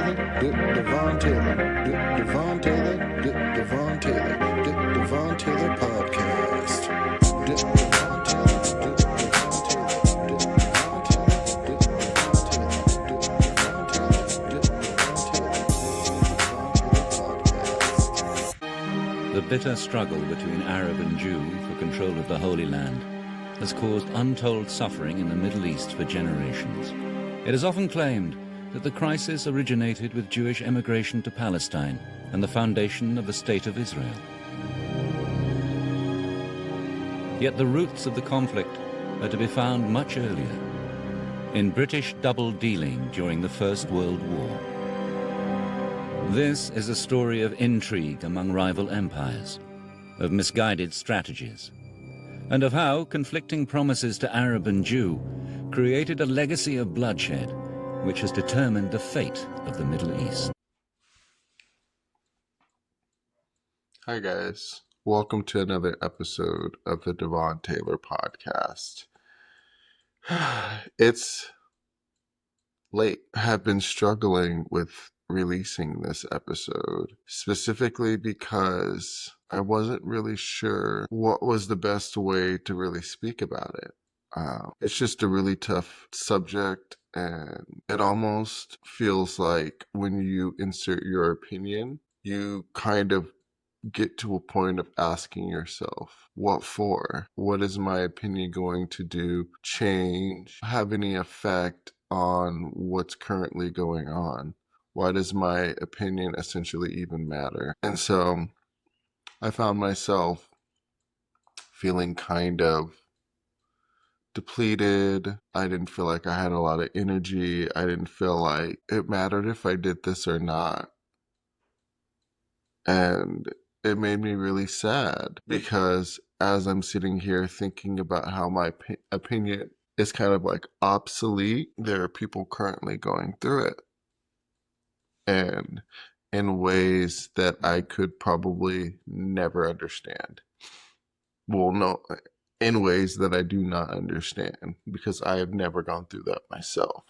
Taylor, Devon Taylor, Devon Taylor, Devon Taylor, Devon Taylor podcast. Devon Taylor, The bitter struggle between Arab and Jew for control of the Holy Land has caused untold suffering in the Middle East for generations. It is often claimed that the crisis originated with Jewish emigration to Palestine and the foundation of the State of Israel. Yet the roots of the conflict are to be found much earlier, in British double-dealing during the First World War. This is a story of intrigue among rival empires, of misguided strategies, and of how conflicting promises to Arab and Jew created a legacy of bloodshed which has determined the fate of the Middle East. Hi guys, welcome to another episode of the Devon Taylor podcast. It's late. I have been struggling with releasing this episode, specifically because I wasn't really sure what was the best way to really speak about it. It's just a really tough subject, and it almost feels like when you insert your opinion, you kind of get to a point of asking yourself, what for? What is my opinion going to do, change, have any effect on what's currently going on? Why does my opinion essentially even matter? And so I found myself feeling kind of depleted. I didn't feel like I had a lot of energy. I didn't feel like it mattered if I did this or not. And it made me really sad because as I'm sitting here thinking about how my opinion is kind of like obsolete, there are people currently going through it. And in ways that I could probably never understand. Well, no, in ways that I do not understand because I have never gone through that myself.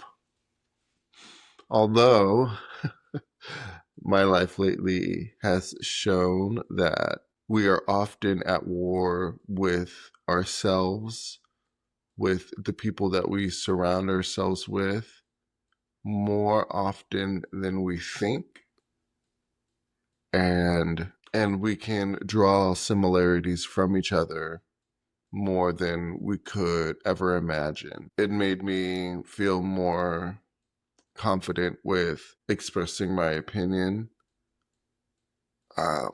Although my life lately has shown that we are often at war with ourselves, with the people that we surround ourselves with, more often than we think. And we can draw similarities from each other more than we could ever imagine. It made me feel more confident with expressing my opinion,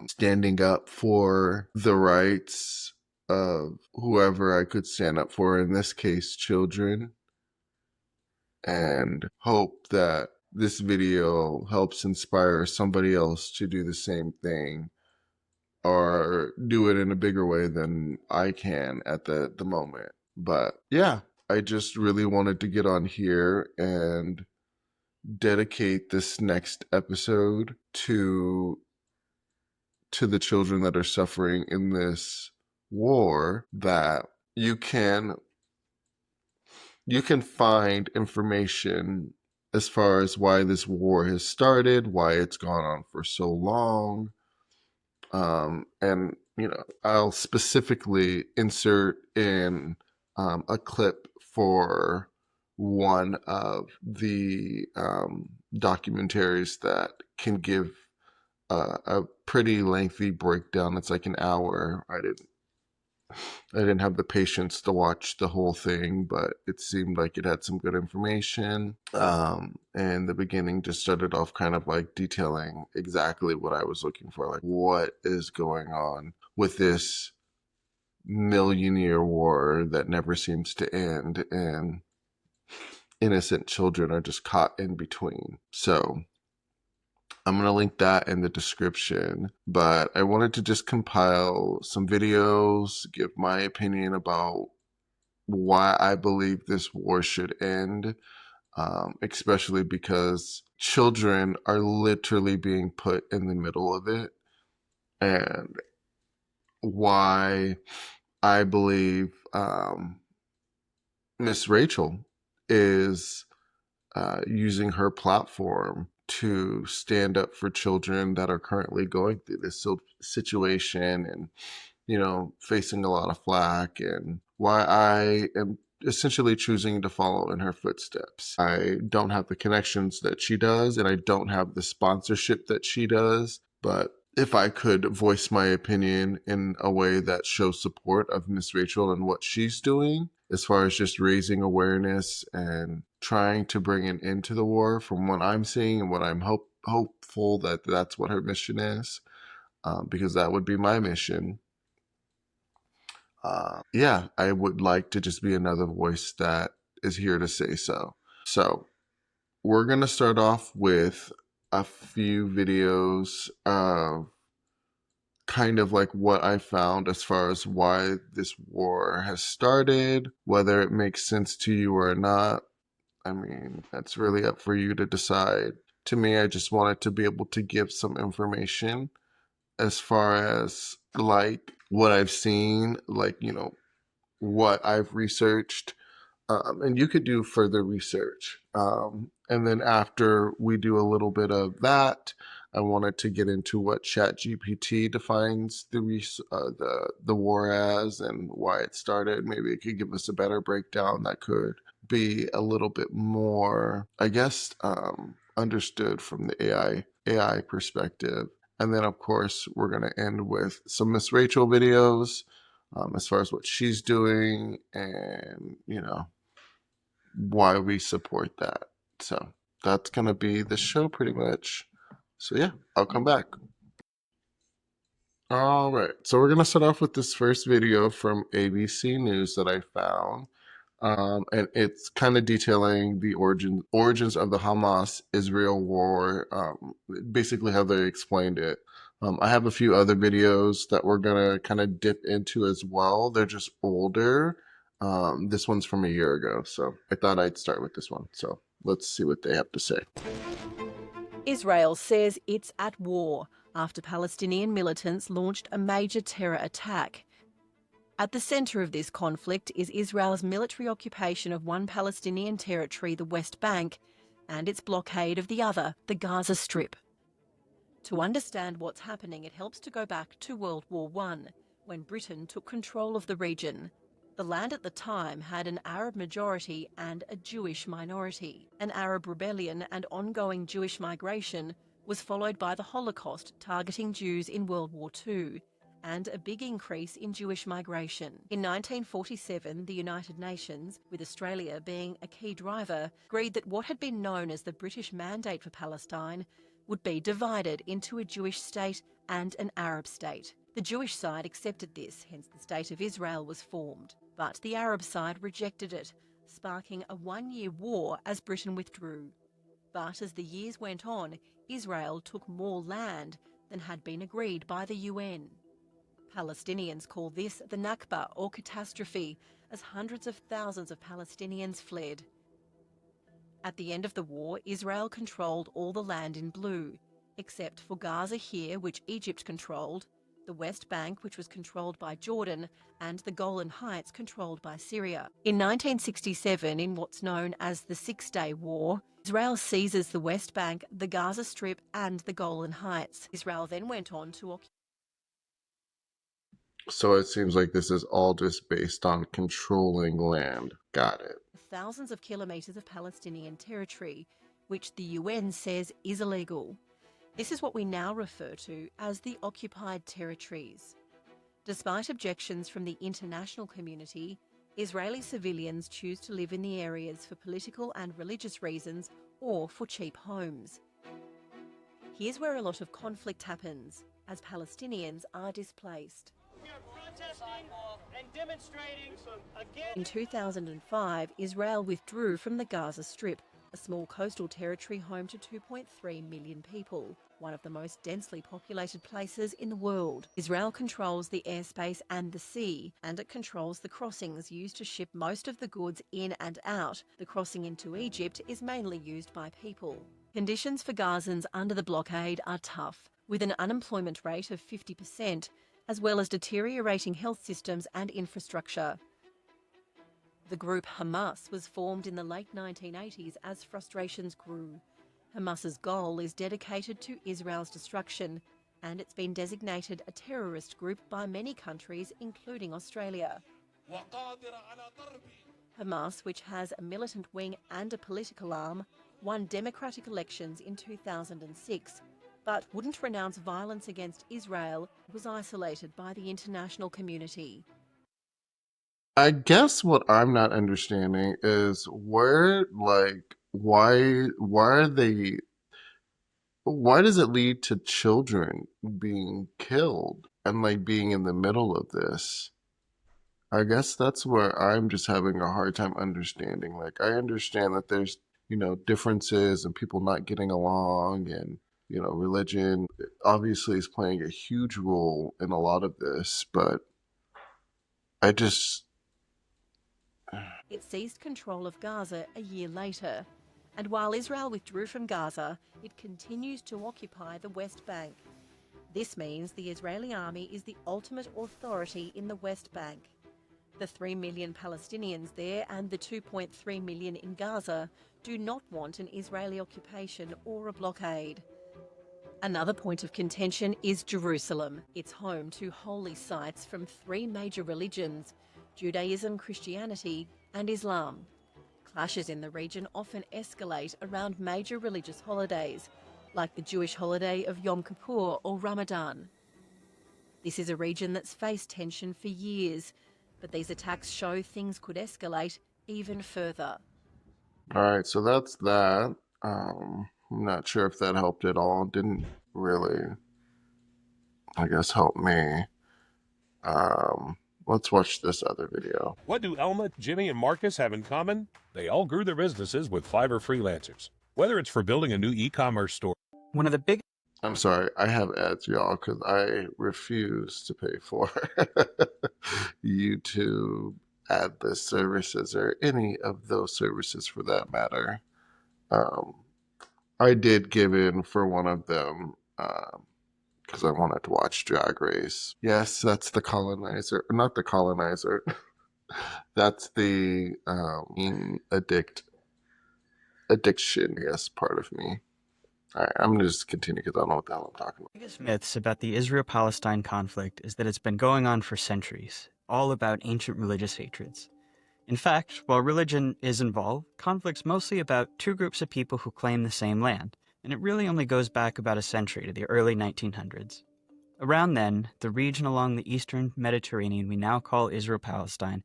standing up for the rights of whoever I could stand up for, in this case, children, and hope that this video helps inspire somebody else to do the same thing or do it in a bigger way than I can at the moment. But yeah, I just really wanted to get on here and dedicate this next episode to the children that are suffering in this war, that you can find information as far as why this war has started, why it's gone on for so long. And, I'll specifically insert in a clip for one of the documentaries that can give a pretty lengthy breakdown. It's like an hour. I didn't have the patience to watch the whole thing, but it seemed like it had some good information. And the beginning just started off kind of like detailing exactly what I was looking for, like what is going on with this million-year war that never seems to end, and innocent children are just caught in between. So I'm going to link that in the description, but I wanted to just compile some videos, give my opinion about why I believe this war should end, especially because children are literally being put in the middle of it, and why I believe missrachel is using her platform to stand up for children that are currently going through this situation and, facing a lot of flack, and why I am essentially choosing to follow in her footsteps. I don't have the connections that she does, and I don't have the sponsorship that she does, but if I could voice my opinion in a way that shows support of Miss Rachel and what she's doing, as far as just raising awareness and trying to bring an end to the war, from what I'm seeing and what I'm hopeful that that's what her mission is, because that would be my mission. Yeah, I would like to just be another voice that is here to say so. So we're going to start off with a few videos of kind of like what I found as far as why this war has started, whether it makes sense to you or not. I mean, that's really up for you to decide. To me, I just wanted to be able to give some information as far as like what I've seen, like, what I've researched, and you could do further research. And then after we do a little bit of that, I wanted to get into what ChatGPT defines the war as and why it started. Maybe it could give us a better breakdown that could be a little bit more, I guess, understood from the AI perspective. And then, of course, we're going to end with some Miss Rachel videos, as far as what she's doing and, why we support that. So that's going to be the show pretty much. So yeah, I'll come back. All right. So we're going to start off with this first video from ABC News that I found. And it's kind of detailing the origins of the Hamas-Israel war, basically how they explained it. I have a few other videos that we're going to kind of dip into as well. They're just older. This one's from a year ago, so I thought I'd start with this one. So let's see what they have to say. Israel says it's at war after Palestinian militants launched a major terror attack. At the centre of this conflict is Israel's military occupation of one Palestinian territory, the West Bank, and its blockade of the other, the Gaza Strip. To understand what's happening, it helps to go back to World War I, when Britain took control of the region. The land at the time had an Arab majority and a Jewish minority. An Arab rebellion and ongoing Jewish migration was followed by the Holocaust targeting Jews in World War II, and a big increase in Jewish migration. In 1947, the United Nations, with Australia being a key driver, agreed that what had been known as the British Mandate for Palestine would be divided into a Jewish state and an Arab state. The Jewish side accepted this, hence the State of Israel was formed. But the Arab side rejected it, sparking a one-year war as Britain withdrew. But as the years went on, Israel took more land than had been agreed by the UN. Palestinians call this the Nakba, or catastrophe, as hundreds of thousands of Palestinians fled. At the end of the war, Israel controlled all the land in blue, except for Gaza here, which Egypt controlled, the West Bank, which was controlled by Jordan, and the Golan Heights, controlled by Syria. In 1967, in what's known as the Six-Day War, Israel seizes the West Bank, the Gaza Strip, and the Golan Heights. Israel then went on to occupy. So it seems like this is all just based on controlling land. Got it. Thousands of kilometres of Palestinian territory, which the UN says is illegal. This is what we now refer to as the occupied territories. Despite objections from the international community, Israeli civilians choose to live in the areas for political and religious reasons or for cheap homes. Here's where a lot of conflict happens, as Palestinians are displaced. We are protesting and demonstrating against. In 2005, Israel withdrew from the Gaza Strip, a small coastal territory home to 2.3 million people, one of the most densely populated places in the world. Israel controls the airspace and the sea, and it controls the crossings used to ship most of the goods in and out. The crossing into Egypt is mainly used by people. Conditions for Gazans under the blockade are tough, with an unemployment rate of 50%, as well as deteriorating health systems and infrastructure. The group Hamas was formed in the late 1980s as frustrations grew. Hamas's goal is dedicated to Israel's destruction, and it's been designated a terrorist group by many countries, including Australia. Hamas, which has a militant wing and a political arm, won democratic elections in 2006, but wouldn't renounce violence against Israel, was isolated by the international community. I guess what I'm not understanding is why does it lead to children being killed and like being in the middle of this? I guess that's where I'm just having a hard time understanding. Like, I understand that there's, differences and people not getting along, and, religion obviously is playing a huge role in a lot of this, but I just, It seized control of Gaza a year later, and while Israel withdrew from Gaza, it continues to occupy the West Bank. This means the Israeli army is the ultimate authority in the West Bank. The 3 million Palestinians there and the 2.3 million in Gaza do not want an Israeli occupation or a blockade. Another point of contention is Jerusalem. It's home to holy sites from 3 major religions: Judaism, Christianity, and Islam. Clashes in the region often escalate around major religious holidays, like the Jewish holiday of Yom Kippur or Ramadan. This is a region that's faced tension for years, but these attacks show things could escalate even further. all right, so that's that. I'm not sure if that helped at all. Didn't really, I guess, help me. Let's watch this other video. What do Elma, Jimmy, and Marcus have in common? They all grew their businesses with Fiverr freelancers. Whether it's for building a new e-commerce store. One of the big I'm sorry, I have ads, y'all, because I refuse to pay for YouTube adless services or any of those services for that matter. I did give in for one of them because I wanted to watch Drag Race. Yes, that's the colonizer, not the colonizer. That's the addiction, yes, part of me. All right, I'm going to just continue because I don't know what the hell I'm talking about. biggest myths about the Israel-Palestine conflict is that it's been going on for centuries, all about ancient religious hatreds. In fact, while religion is involved, conflict's mostly about 2 groups of people who claim the same land, and it really only goes back about a century to the early 1900s. Around then, the region along the eastern Mediterranean we now call Israel-Palestine,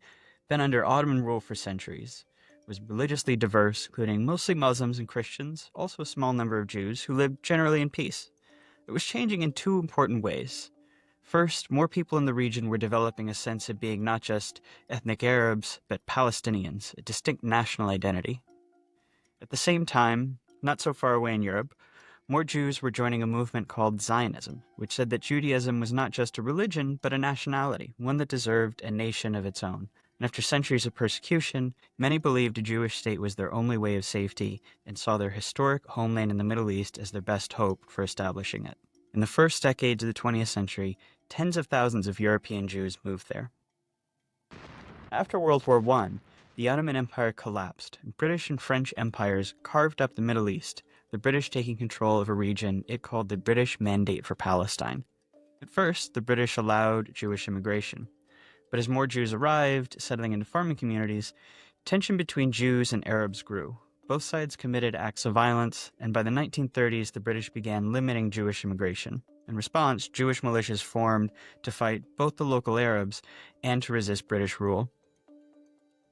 been under Ottoman rule for centuries, was religiously diverse, including mostly Muslims and Christians, also a small number of Jews who lived generally in peace. It was changing in 2 important ways. First, more people in the region were developing a sense of being not just ethnic Arabs, but Palestinians, a distinct national identity. At the same time, not so far away in Europe, more Jews were joining a movement called Zionism, which said that Judaism was not just a religion, but a nationality, one that deserved a nation of its own. And after centuries of persecution, many believed a Jewish state was their only way of safety and saw their historic homeland in the Middle East as their best hope for establishing it. In the first decades of the 20th century, tens of thousands of European Jews moved there. After World War I, the Ottoman Empire collapsed, and British and French empires carved up the Middle East, the British taking control of a region it called the British Mandate for Palestine. At first, the British allowed Jewish immigration. But as more Jews arrived, settling into farming communities, tension between Jews and Arabs grew. Both sides committed acts of violence, and by the 1930s, the British began limiting Jewish immigration. In response, Jewish militias formed to fight both the local Arabs and to resist British rule.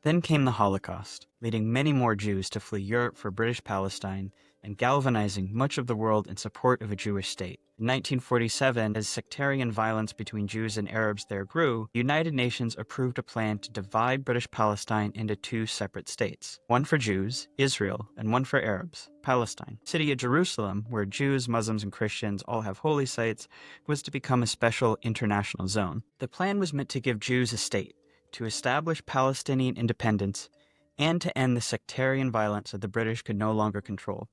Then came the Holocaust, leading many more Jews to flee Europe for British Palestine and galvanizing much of the world in support of a Jewish state. In 1947, as sectarian violence between Jews and Arabs there grew, the United Nations approved a plan to divide British Palestine into 2 separate states, one for Jews, Israel, and one for Arabs, Palestine. The city of Jerusalem, where Jews, Muslims, and Christians all have holy sites, was to become a special international zone. The plan was meant to give Jews a state, to establish Palestinian independence, and to end the sectarian violence that the British could no longer control.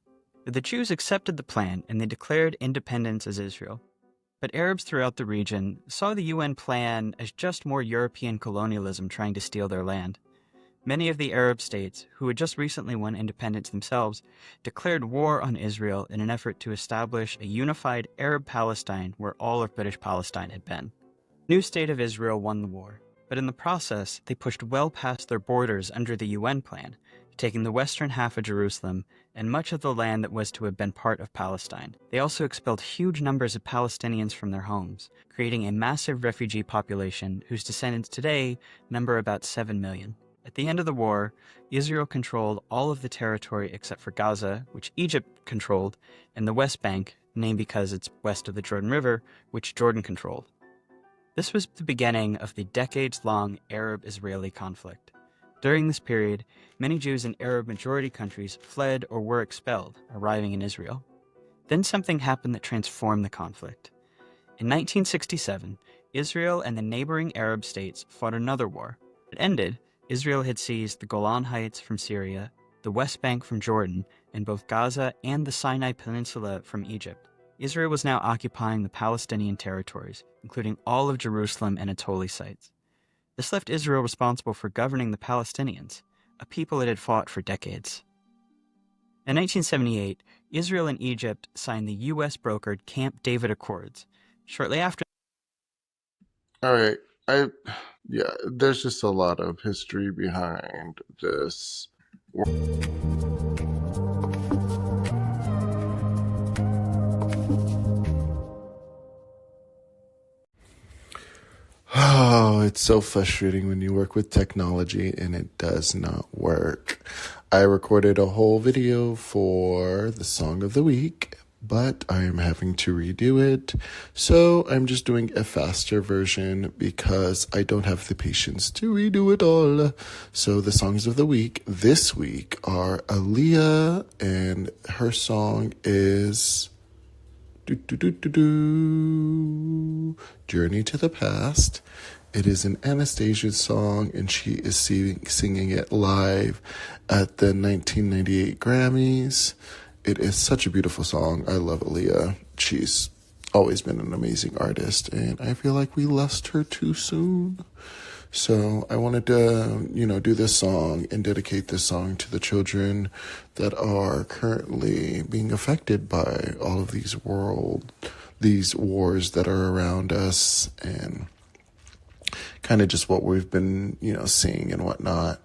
The Jews accepted the plan and they declared independence as Israel. But Arabs throughout the region saw the UN plan as just more European colonialism trying to steal their land. Many of the Arab states, who had just recently won independence themselves, declared war on Israel in an effort to establish a unified Arab Palestine where all of British Palestine had been. The new state of Israel won the war, but in the process, they pushed well past their borders under the UN plan, taking the western half of Jerusalem and much of the land that was to have been part of Palestine. They also expelled huge numbers of Palestinians from their homes, creating a massive refugee population whose descendants today number about 7 million. At the end of the war, Israel controlled all of the territory except for Gaza, which Egypt controlled, and the West Bank, named because it's west of the Jordan River, which Jordan controlled. This was the beginning of the decades-long Arab-Israeli conflict. During this period, many Jews in Arab-majority countries fled or were expelled, arriving in Israel. Then something happened that transformed the conflict. In 1967, Israel and the neighboring Arab states fought another war. It ended. Israel had seized the Golan Heights from Syria, the West Bank from Jordan, and both Gaza and the Sinai Peninsula from Egypt. Israel was now occupying the Palestinian territories, including all of Jerusalem and its holy sites. This left Israel responsible for governing the Palestinians, a people it had fought for decades. In 1978, Israel and Egypt signed the U.S.-brokered Camp David Accords. Shortly after... All right. There's just a lot of history behind this. Oh, it's so frustrating when you work with technology and it does not work. I recorded a whole video for the song of the week, but I am having to redo it. So I'm just doing a faster version because I don't have the patience to redo it all. So the songs of the week this week are Aaliyah, and her song is Journey to the Past. It is an Anastasia song, and she is singing it live at the 1998 Grammys. It is such a beautiful song. I love Aaliyah. She's always been an amazing artist, and I feel like we lost her too soon. So I wanted to, do this song and dedicate this song to the children that are currently being affected by all of these wars that are around us, and kind of just what we've been, seeing and whatnot.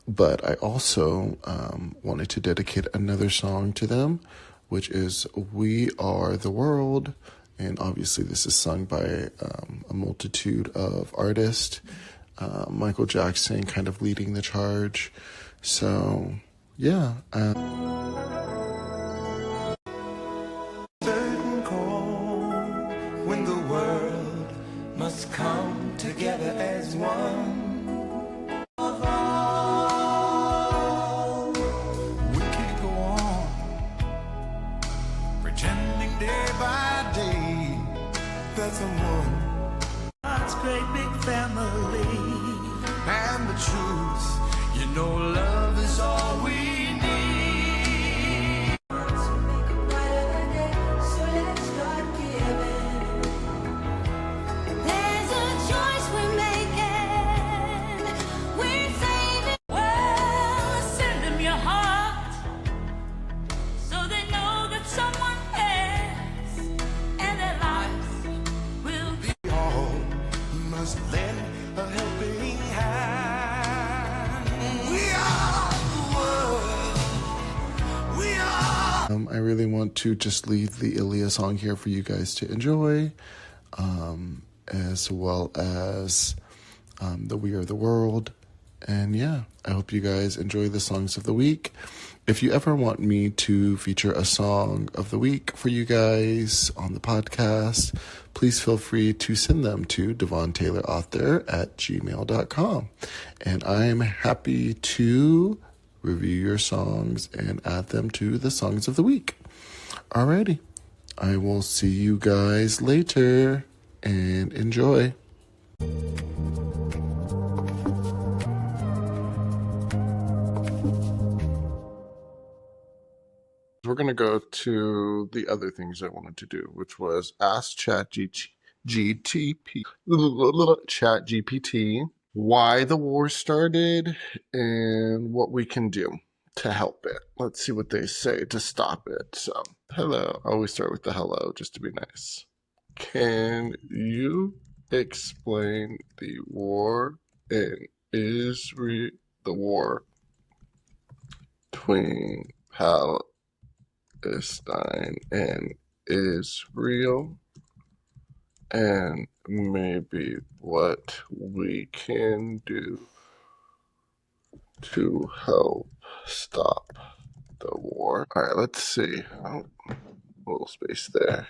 But I also wanted to dedicate another song to them, which is We Are the World. And obviously this is sung by a multitude of artists. Michael Jackson kind of leading the charge. So, yeah. Certain call when the world must come together as one. Day by day, that someone God's great big No, love is all we need. To make a brighter day, so let's start giving. There's a choice we're making. We're saving. Well, send them your heart so they know that someone cares and their lives will be. We all must lend a helping hand. We are the world. We are. I really want to just leave the Ilya song here for you guys to enjoy, as well as the We Are the World. And yeah, I hope you guys enjoy the songs of the week. If you ever want me to feature a song of the week for you guys on the podcast, please feel free to send them to Devon Taylor Author at gmail.com. And I'm happy to review your songs and add them to the songs of the week. Alrighty. I will see you guys later and enjoy. We're going to go to the other things I wanted to do, which was ask ChatGPT why the war started and what we can do to help it. Let's see what they say to stop it. So, hello. I always start with the hello just to be nice. Can you explain the war in Israel, the war between Palestine and Israel, and maybe what we can do to help stop the war? All right, let's see. Oh, a little space there.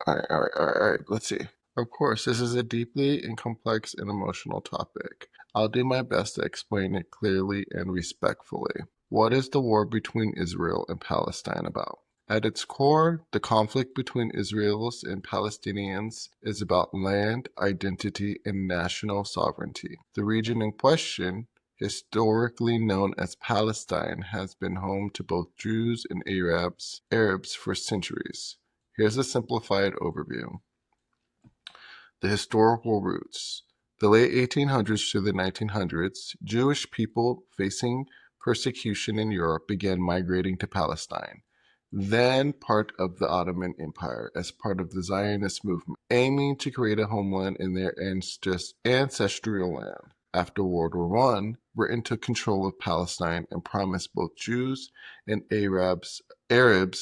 All right. Let's see. Of course, this is a deeply and complex and emotional topic. I'll do my best to explain it clearly and respectfully. What is the war between Israel and Palestine about? At its core, the conflict between Israelis and Palestinians is about land, identity, and national sovereignty. The region in question, historically known as Palestine, has been home to both Jews and Arabs for centuries. Here's a simplified overview. The historical roots. The late 1800s to the 1900s, Jewish people facing persecution in Europe began migrating to Palestine, then part of the Ottoman Empire, as part of the Zionist movement, aiming to create a homeland in their ancestral land. After World War I, Britain took control of Palestine and promised both Jews and Arabs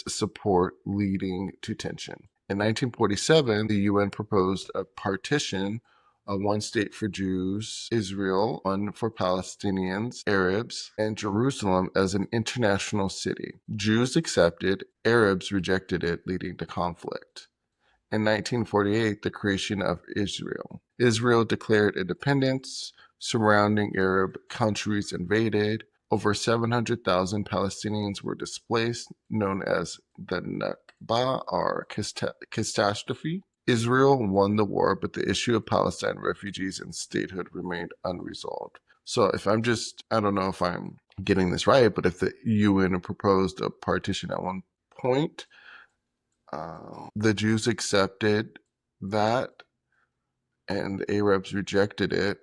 support, leading to tension. In 1947, the UN proposed a partition, one state for Jews, Israel, one for Palestinians, Arabs, and Jerusalem as an international city. Jews accepted, Arabs rejected it, leading to conflict. In 1948, the creation of Israel. Israel declared independence, surrounding Arab countries invaded. Over 700,000 Palestinians were displaced, known as the Nakba or catastrophe. Israel won the war, but the issue of Palestine refugees and statehood remained unresolved. So I don't know if I'm getting this right, but if the UN proposed a partition at one point, the Jews accepted that and the Arabs rejected it.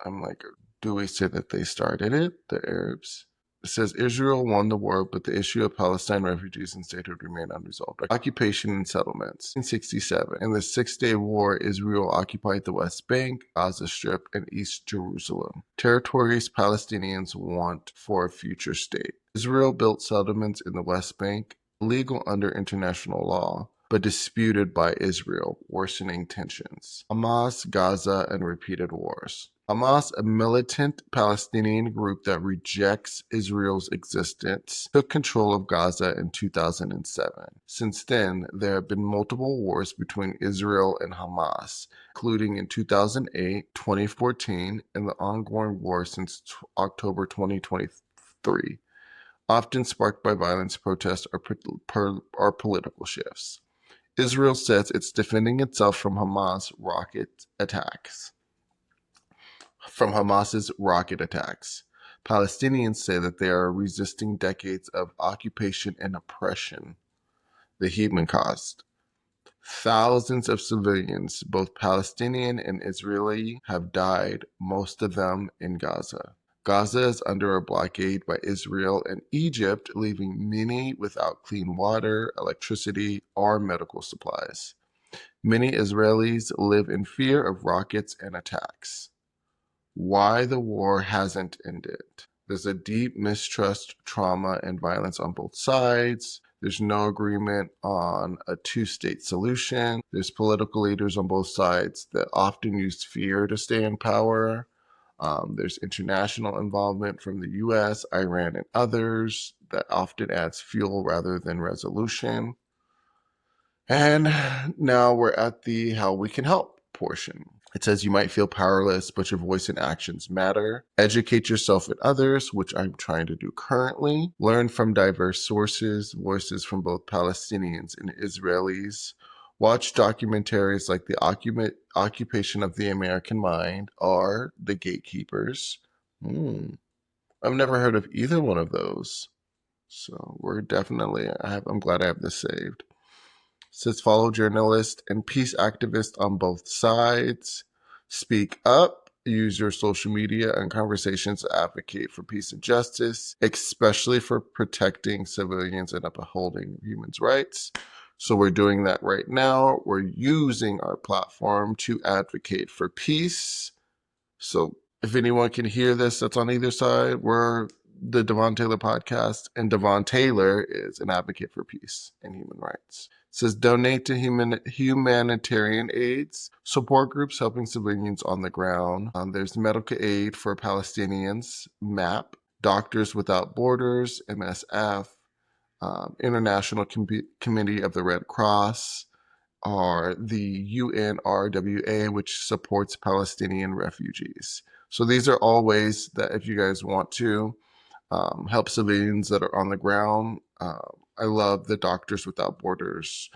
I'm like, do we say that they started it, the Arabs? It says Israel won the war, but the issue of Palestine refugees and statehood remained unresolved. Occupation and settlements. In 1967, in the Six-Day War, Israel occupied the West Bank, Gaza Strip, and East Jerusalem. Territories Palestinians want for a future state. Israel built settlements in the West Bank, legal under international law, but disputed by Israel, worsening tensions. Hamas, Gaza, and repeated wars. Hamas, a militant Palestinian group that rejects Israel's existence, took control of Gaza in 2007. Since then, there have been multiple wars between Israel and Hamas, including in 2008, 2014, and the ongoing war since October 2023, often sparked by violence, protests, or political shifts. Israel says it's defending itself from Hamas rocket attacks. from Hamas's rocket attacks. Palestinians say that they are resisting decades of occupation and oppression the human caused. Thousands of civilians, both Palestinian and Israeli, have died, most of them in Gaza. Gaza is under a blockade by Israel and Egypt, leaving many without clean water, electricity, or medical supplies. Many Israelis live in fear of rockets and attacks. Why the war hasn't ended. There's a deep mistrust, trauma, and violence on both sides. There's no agreement on a two-state solution. There's political leaders on both sides that often use fear to stay in power. There's international involvement from the US, Iran, and others that often adds fuel rather than resolution. And now we're at the how we can help portion. It says you might feel powerless, but your voice and actions matter. Educate yourself and others, which I'm trying to do currently. Learn from diverse sources, voices from both Palestinians and Israelis. Watch documentaries like The Occupation of the American Mind or The Gatekeepers. I've never heard of either one of those. So we're definitely, I'm glad I have this saved. It says follow journalists and peace activists on both sides. Speak up. Use your social media and conversations to advocate for peace and justice, especially for protecting civilians and upholding human rights. So we're doing that right now. We're using our platform to advocate for peace. So if anyone can hear this that's on either side, we're the Devon Taylor podcast, and Devon Taylor is an advocate for peace and human rights. It says donate to humanitarian aids, support groups helping civilians on the ground. There's medical aid for Palestinians, MAP, Doctors Without Borders, MSF, International Committee of the Red Cross, or the UNRWA, which supports Palestinian refugees. So these are all ways that if you guys want to help civilians that are on the ground. I love the Doctors Without Borders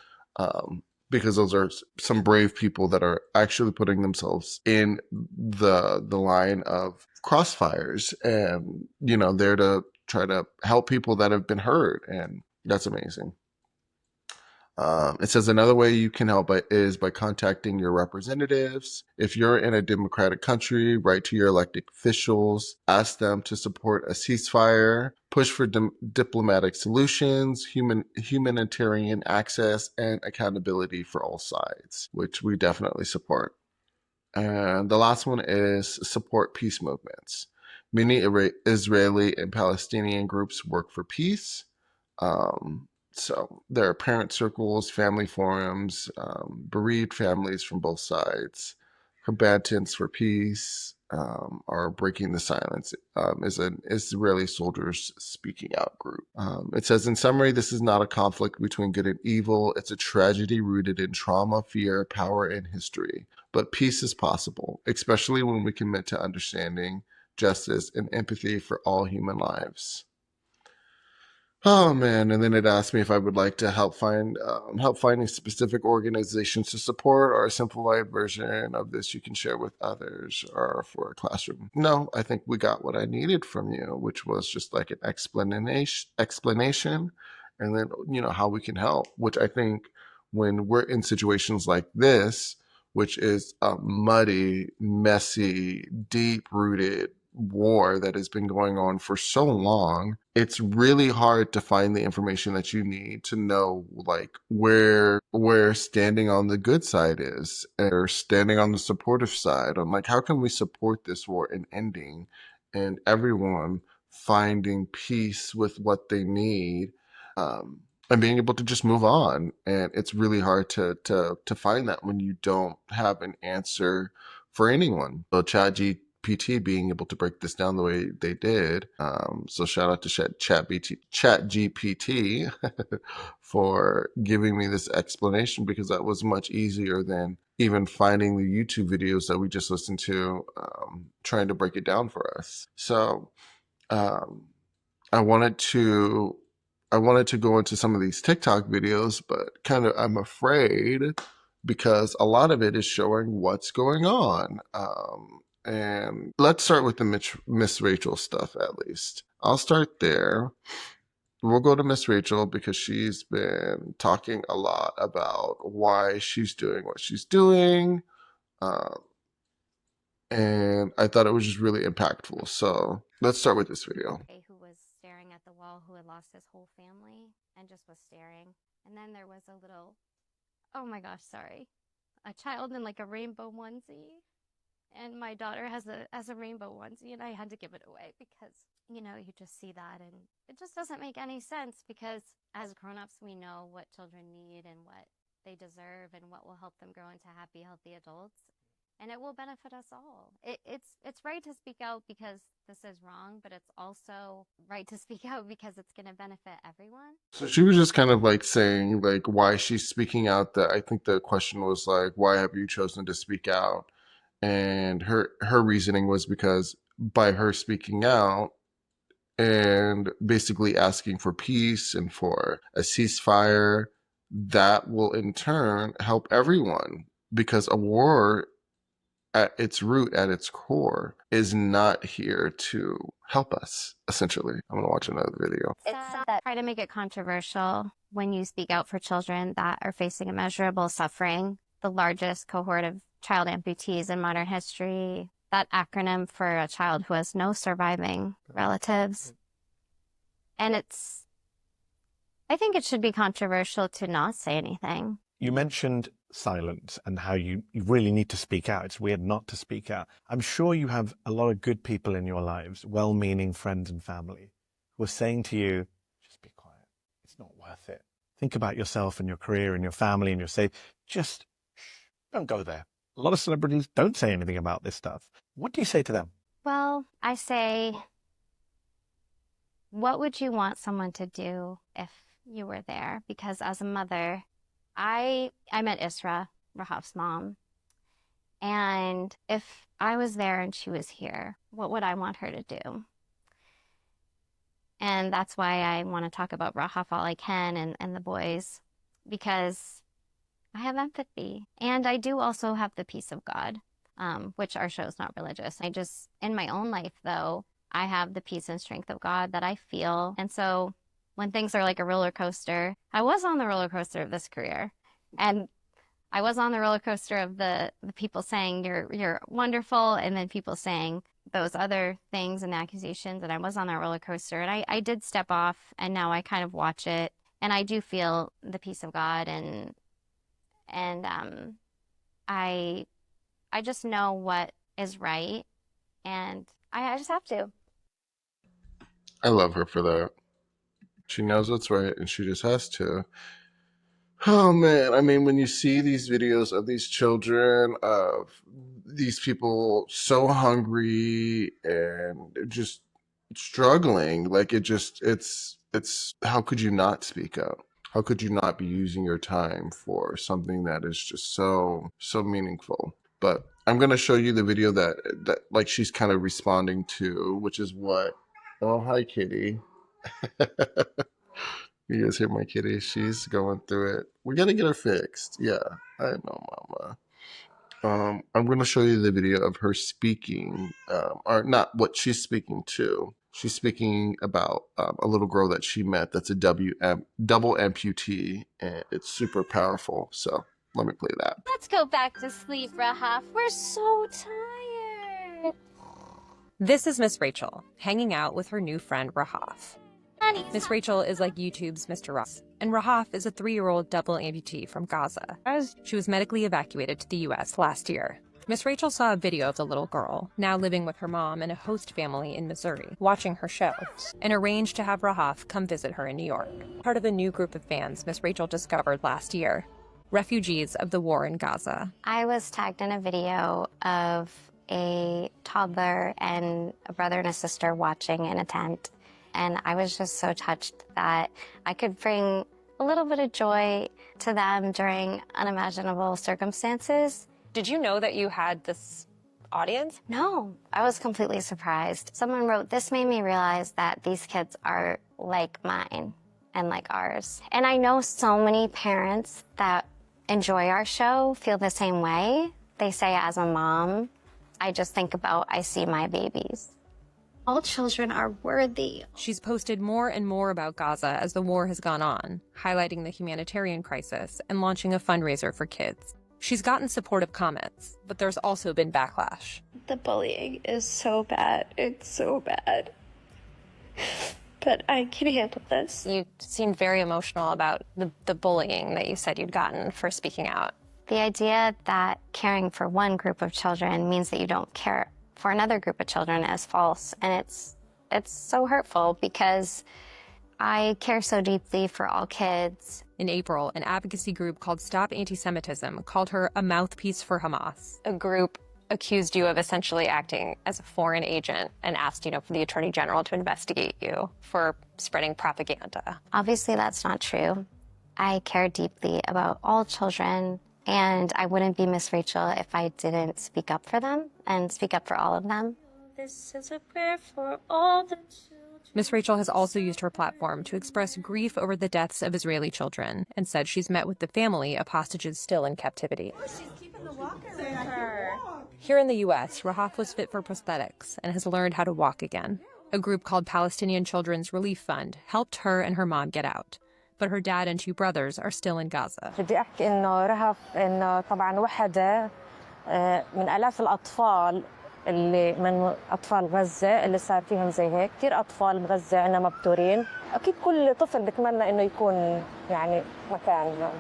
because those are some brave people that are actually putting themselves in the line of crossfires and, there to try to help people that have been hurt. And that's amazing. It says another way you can help is by contacting your representatives. If you're in a democratic country, write to your elected officials, ask them to support a ceasefire, push for diplomatic solutions, humanitarian access, and accountability for all sides, which we definitely support. And the last one is support peace movements. Many Israeli and Palestinian groups work for peace. So there are parent circles, family forums, bereaved families from both sides. Combatants for Peace are Breaking the Silence is an Israeli soldiers speaking out group. It says, in summary, this is not a conflict between good and evil. It's a tragedy rooted in trauma, fear, power, and history. But peace is possible, especially when we commit to understanding, justice, and empathy for all human lives. Oh man! And then it asked me if I would like to help finding specific organizations to support, or a simplified version of this you can share with others, or for a classroom. No, I think we got what I needed from you, which was just like an explanation, and then how we can help. Which I think when we're in situations like this, which is a muddy, messy, deep-rooted war that has been going on for so long, it's really hard to find the information that you need to know like where standing on the good side is, or standing on the supportive side. I'm like, how can we support this war in ending and everyone finding peace with what they need, and being able to just move on. And it's really hard to find that when you don't have an answer for anyone. So ChatGPT being able to break this down the way they did. So shout out to ChatGPT for giving me this explanation, because that was much easier than even finding the YouTube videos that we just listened to, trying to break it down for us. So I wanted to go into some of these TikTok videos, but I'm afraid because a lot of it is showing what's going on. And let's start with the Miss Rachel stuff, at least. I'll start there. We'll go to Miss Rachel because she's been talking a lot about why she's doing what she's doing. And I thought it was just really impactful. So let's start with this video. Who was staring at the wall, who had lost his whole family and just was staring. And then there was a little, oh my gosh, sorry, a child in like a rainbow onesie. And my daughter has a rainbow onesie, and I had to give it away because, you know, you just see that and it just doesn't make any sense, because as grown-ups, we know what children need and what they deserve and what will help them grow into happy, healthy adults. And it will benefit us all. It's right to speak out because this is wrong, but it's also right to speak out because it's going to benefit everyone. So she was just kind of like saying like why she's speaking out. That I think the question was like, why have you chosen to speak out? And her reasoning was because by her speaking out and basically asking for peace and for a ceasefire, that will in turn help everyone, because a war at its root, at its core, is not here to help us, essentially. I'm going to watch another video. It's sad that try to make it controversial when you speak out for children that are facing immeasurable suffering, the largest cohort of child amputees in modern history, that acronym for a child who has no surviving relatives. And I think it should be controversial to not say anything. You mentioned silence and how you really need to speak out. It's weird not to speak out. I'm sure you have a lot of good people in your lives, well-meaning friends and family, who are saying to you, just be quiet. It's not worth it. Think about yourself and your career and your family and your safe. Just don't go there. A lot of celebrities don't say anything about this stuff. What do you say to them? Well, I say, what would you want someone to do if you were there? Because as a mother, I met Isra, Rahaf's mom, and if I was there and she was here, what would I want her to do? And that's why I want to talk about Rahaf all I can and the boys, because I have empathy. And I do also have the peace of God, which our show is not religious. In my own life, though, I have the peace and strength of God that I feel. And so when things are like a roller coaster, I was on the roller coaster of this career. And I was on the roller coaster of the people saying you're wonderful, and then people saying those other things and accusations, and I was on that roller coaster. And I did step off, and now I kind of watch it, and I do feel the peace of God, and I just know what is right, and I just have to. I love her for that. She knows what's right, and she just has to. Oh man, I mean, when you see these videos of these children, of these people so hungry and just struggling, like it's how could you not speak out? How could you not be using your time for something that is just so meaningful? But I'm gonna show you the video that like she's kind of responding to, which is what. Oh, hi, kitty. You guys hear my kitty? She's going through it. We gotta get her fixed. Yeah, I know, Mama. I'm gonna show you the video of her speaking, or not what she's speaking to. She's speaking about a little girl that she met that's a double amputee, and it's super powerful. So let me play that. Let's go back to sleep, Rahaf. We're so tired. This is Miss Rachel, hanging out with her new friend, Rahaf. Miss Rachel is like YouTube's Mr. Ross, and Rahaf is a 3-year-old double amputee from Gaza. She was medically evacuated to the U.S. last year. Miss Rachel saw a video of the little girl, now living with her mom and a host family in Missouri, watching her show, and arranged to have Rahaf come visit her in New York. Part of a new group of fans Miss Rachel discovered last year, refugees of the war in Gaza. I was tagged in a video of a toddler and a brother and a sister watching in a tent. And I was just so touched that I could bring a little bit of joy to them during unimaginable circumstances. Did you know that you had this audience? No, I was completely surprised. Someone wrote, "This made me realize that these kids are like mine and like ours." And I know so many parents that enjoy our show feel the same way. They say, as a mom, I just think about, I see my babies. All children are worthy. She's posted more and more about Gaza as the war has gone on, highlighting the humanitarian crisis and launching a fundraiser for kids. She's gotten supportive comments, but there's also been backlash. The bullying is so bad. It's so bad. But I can handle this. You seemed very emotional about the bullying that you said you'd gotten for speaking out. The idea that caring for one group of children means that you don't care for another group of children is false. And it's so hurtful because I care so deeply for all kids. In April, an advocacy group called Stop Anti-Semitism called her a mouthpiece for Hamas. A group accused you of essentially acting as a foreign agent and asked, for the Attorney General to investigate you for spreading propaganda. Obviously, that's not true. I care deeply about all children, and I wouldn't be Miss Rachel if I didn't speak up for them and speak up for all of them. This is a prayer for all the children. Miss Rachel has also used her platform to express grief over the deaths of Israeli children and said she's met with the family of hostages still in captivity. Oh, she's keeping the walker with her. Here in the U.S., Rahaf was fit for prosthetics and has learned how to walk again. A group called Palestinian Children's Relief Fund helped her and her mom get out. But her dad and 2 brothers are still in Gaza. بدي أحكي إنه رهف إنه طبعاً وحدة من آلاف الأطفال اللي من أطفال غزة اللي صار فيهم زي هيك كثير أطفال بغزة عنا مبتورين أكيد كل طفل بتمنى إنه يكون مكان.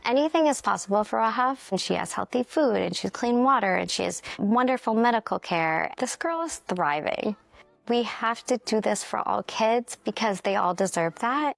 Anything is possible for Rahaf, and she has healthy food, and she's clean water, and she has wonderful medical care. This girl is thriving. We have to do this for all kids because they all deserve that.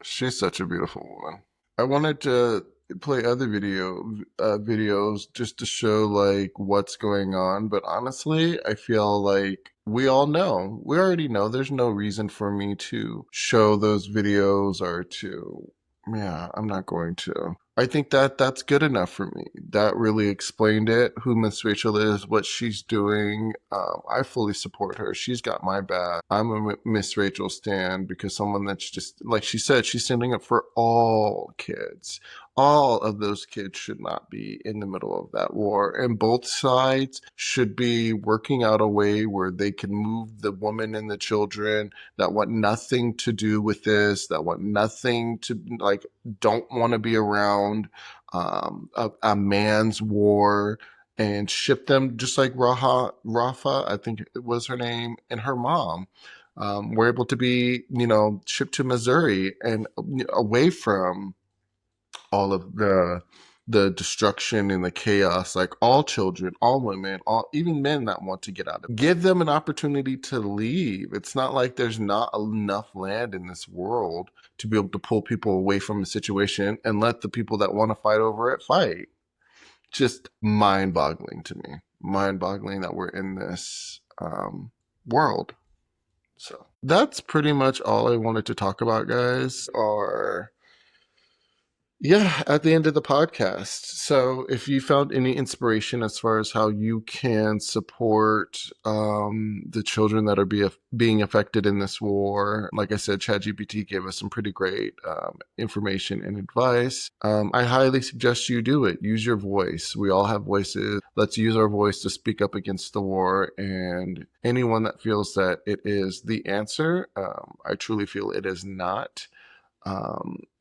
She's such a beautiful woman. I wanted to play other videos just to show like what's going on, but honestly, I feel like we already know there's no reason for me to show those videos or to I'm not going to. I think that's good enough for me. That really explained it, who Miss Rachel is, what she's doing. I fully support her. She's got my back. I'm a Miss Rachel stan because someone that's just, like she said, she's standing up for all kids. All of those kids should not be in the middle of that war. And both sides should be working out a way where they can move the women and the children that want nothing to do with this, that want nothing to, don't want to be around a man's war, and ship them just like Rafa, I think it was her name, and her mom were able to be, shipped to Missouri and away from all of the destruction and the chaos, like all children, all women, even men that want to get out of it. Give them an opportunity to leave. It's not like there's not enough land in this world to be able to pull people away from a situation and let the people that want to fight over it fight. Just mind-boggling to me. Mind-boggling that we're in this world. So that's pretty much all I wanted to talk about, guys. At the end of the podcast. So if you found any inspiration as far as how you can support the children that are being affected in this war, like I said, ChatGPT gave us some pretty great information and advice. I highly suggest you do it. Use your voice. We all have voices. Let's use our voice to speak up against the war. And anyone that feels that it is the answer, I truly feel it is not.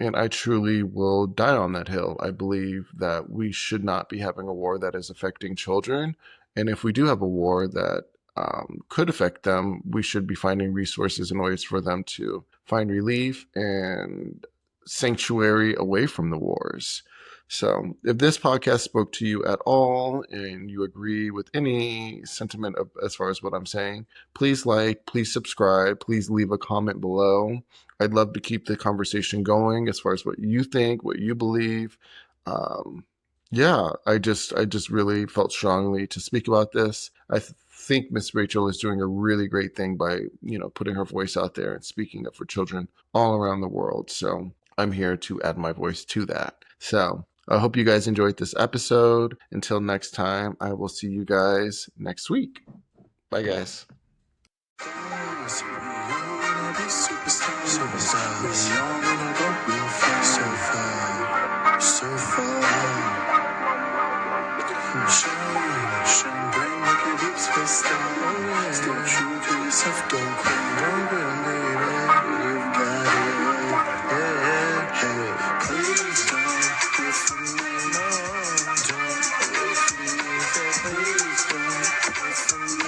And I truly will die on that hill. I believe that we should not be having a war that is affecting children. And if we do have a war that could affect them, we should be finding resources and ways for them to find relief and sanctuary away from the wars. So if this podcast spoke to you at all and you agree with any sentiment as far as what I'm saying, please please subscribe, please leave a comment below. I'd love to keep the conversation going as far as what you think, what you believe. I just really felt strongly to speak about this. I think Miss Rachel is doing a really great thing by, putting her voice out there and speaking up for children all around the world. So I'm here to add my voice to that. So I hope you guys enjoyed this episode. Until next time, I will see you guys next week. Bye, guys. So far. Shine bright like your lips for stars. Stay true to yourself, don't cry, don't bring baby. You've got it, yeah, hey. Please don't wait for me, no. Don't wait for me, please don't wait for me.